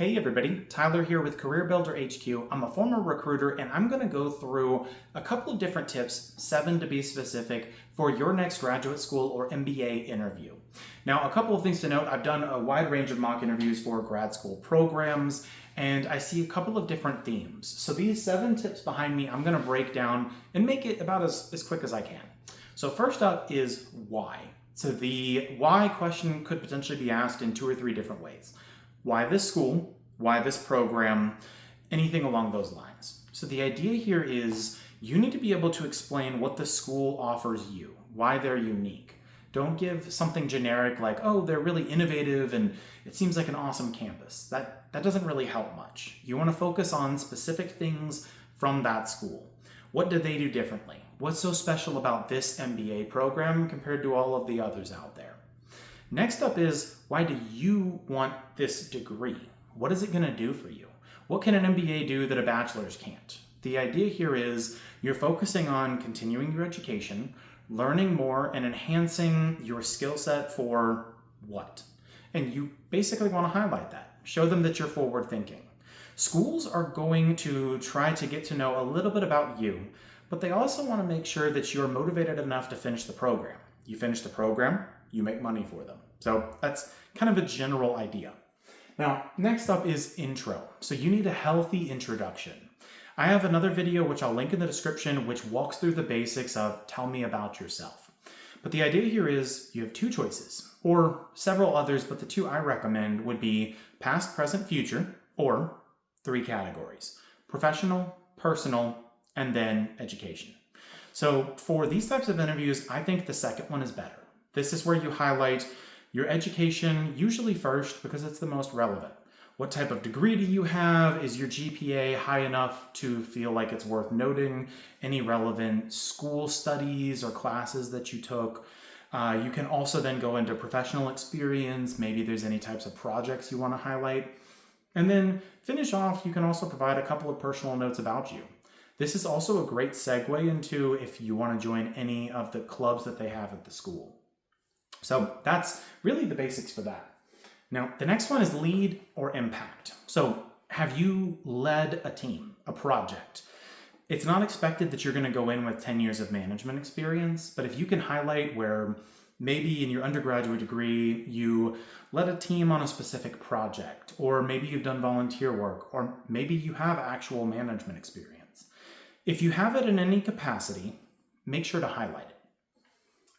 Hey everybody, Tyler here with Career Builder HQ. I'm a former recruiter and I'm going to go through a couple of different tips, 7 to be specific, for your next graduate school or MBA interview. Now, a couple of things to note. I've done a wide range of mock interviews for grad school programs and I see a couple of different themes. So these 7 tips behind me, I'm going to break down and make it about as quick as I can. So first up is why. So the why question could potentially be asked in 2 or 3 different ways. Why this school? Why this program? Anything along those lines. So the idea here is you need to be able to explain what the school offers you, why they're unique. Don't give something generic like, oh, they're really innovative and it seems like an awesome campus. That doesn't really help much. You want to focus on specific things from that school. What do they do differently? What's so special about this MBA program compared to all of the others out there? Next up is, why do you want this degree? What is it going to do for you? What can an MBA do that a bachelor's can't? The idea here is you're focusing on continuing your education, learning more, and enhancing your skill set for what? And you basically want to highlight that. Show them that you're forward thinking. Schools are going to try to get to know a little bit about you, but they also want to make sure that you're motivated enough to finish the program. You finish the program, you make money for them. So that's kind of a general idea. Now, next up is intro. So you need a healthy introduction. I have another video, which I'll link in the description, which walks through the basics of tell me about yourself. But the idea here is you have 2 choices, or several others, but the 2 I recommend would be past, present, future, or 3 categories: professional, personal, and then education. So for these types of interviews, I think the second one is better. This is where you highlight your education, usually first because it's the most relevant. What type of degree do you have? Is your GPA high enough to feel like it's worth noting? Any relevant school studies or classes that you took? You can also then go into professional experience. Maybe there's any types of projects you want to highlight. And then finish off, you can also provide a couple of personal notes about you. This is also a great segue into if you want to join any of the clubs that they have at the school. So that's really the basics for that. Now, the next one is lead or impact. So have you led a team, a project? It's not expected that you're going to go in with 10 years of management experience, but if you can highlight where maybe in your undergraduate degree, you led a team on a specific project, or maybe you've done volunteer work, or maybe you have actual management experience. If you have it in any capacity, make sure to highlight it.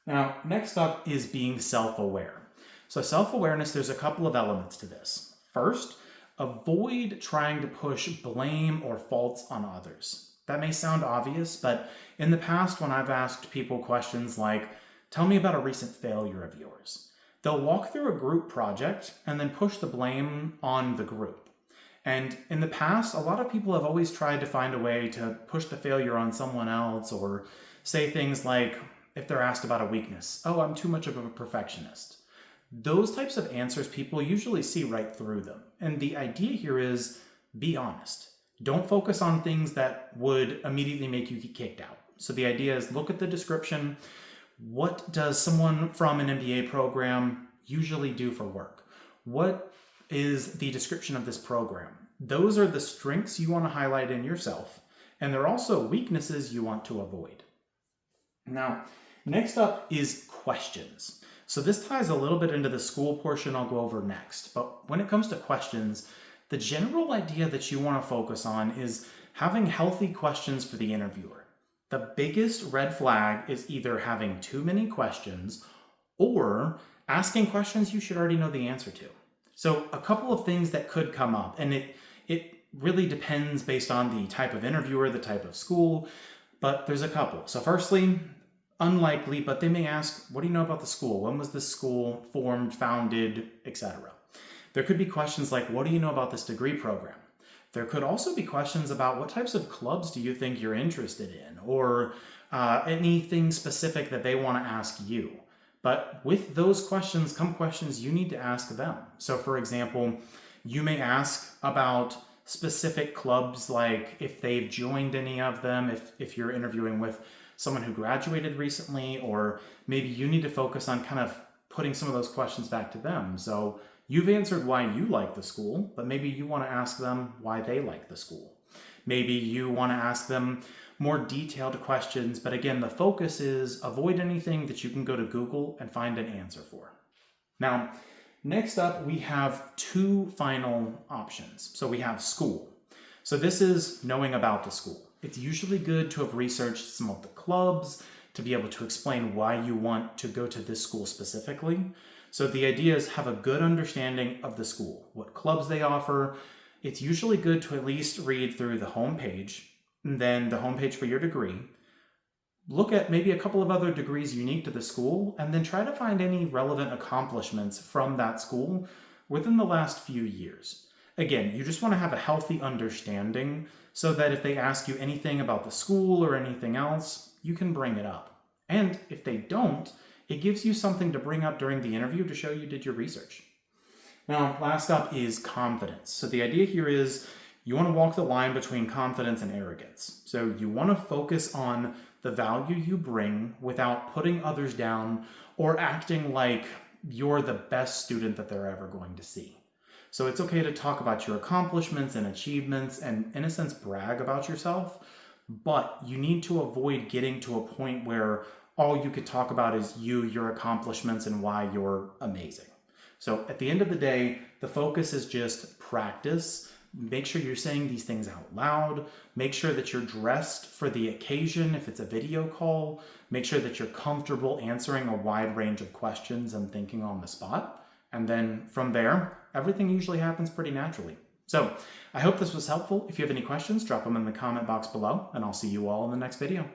Now, next up is being self-aware. So self-awareness, there's a couple of elements to this. First, avoid trying to push blame or faults on others. That may sound obvious, but in the past when I've asked people questions like, tell me about a recent failure of yours, they'll walk through a group project and then push the blame on the group. And in the past, a lot of people have always tried to find a way to push the failure on someone else or say things like, if they're asked about a weakness, oh, I'm too much of a perfectionist. Those types of answers, people usually see right through them. And the idea here is be honest. Don't focus on things that would immediately make you get kicked out. So the idea is look at the description. What does someone from an MBA program usually do for work? What is the description of this program? Those are the strengths you want to highlight in yourself. And they're also weaknesses you want to avoid. Now, next up is questions. So this ties a little bit into the school portion I'll go over next. But when it comes to questions, the general idea that you want to focus on is having healthy questions for the interviewer. The biggest red flag is either having too many questions or asking questions you should already know the answer to. So a couple of things that could come up, and it really depends based on the type of interviewer, the type of school, but there's a couple. So firstly, unlikely, but they may ask, what do you know about the school? When was this school formed, founded, etc.? There could be questions like, what do you know about this degree program? There could also be questions about what types of clubs do you think you're interested in, or anything specific that they want to ask you. But with those questions come questions you need to ask them. So for example, you may ask about specific clubs, like if they've joined any of them, if you're interviewing with someone who graduated recently, or maybe you need to focus on kind of putting some of those questions back to them. So You've answered why you like the school, but maybe you want to ask them why they like the school. Maybe you want to ask them more detailed questions, but again, the focus is avoid anything that you can go to Google and find an answer for. Now, next up, we have two final options. So we have school. So this is knowing about the school. It's usually good to have researched some of the clubs to be able to explain why you want to go to this school specifically. So the idea is have a good understanding of the school, what clubs they offer. It's usually good to at least read through the homepage, and then the homepage for your degree. Look at maybe a couple of other degrees unique to the school, and then try to find any relevant accomplishments from that school within the last few years. Again, you just want to have a healthy understanding so that if they ask you anything about the school or anything else, you can bring it up. And if they don't, it gives you something to bring up during the interview to show you did your research. Now, last up is confidence. So the idea here is you want to walk the line between confidence and arrogance. So you want to focus on the value you bring without putting others down or acting like you're the best student that they're ever going to see. So it's okay to talk about your accomplishments and achievements and, in a sense, brag about yourself, but you need to avoid getting to a point where all you could talk about is you, your accomplishments, and why you're amazing. So at the end of the day, the focus is just practice. Make sure you're saying these things out loud. Make sure that you're dressed for the occasion if it's a video call. Make sure that you're comfortable answering a wide range of questions and thinking on the spot. And then from there, everything usually happens pretty naturally. So I hope this was helpful. If you have any questions, drop them in the comment box below, and I'll see you all in the next video.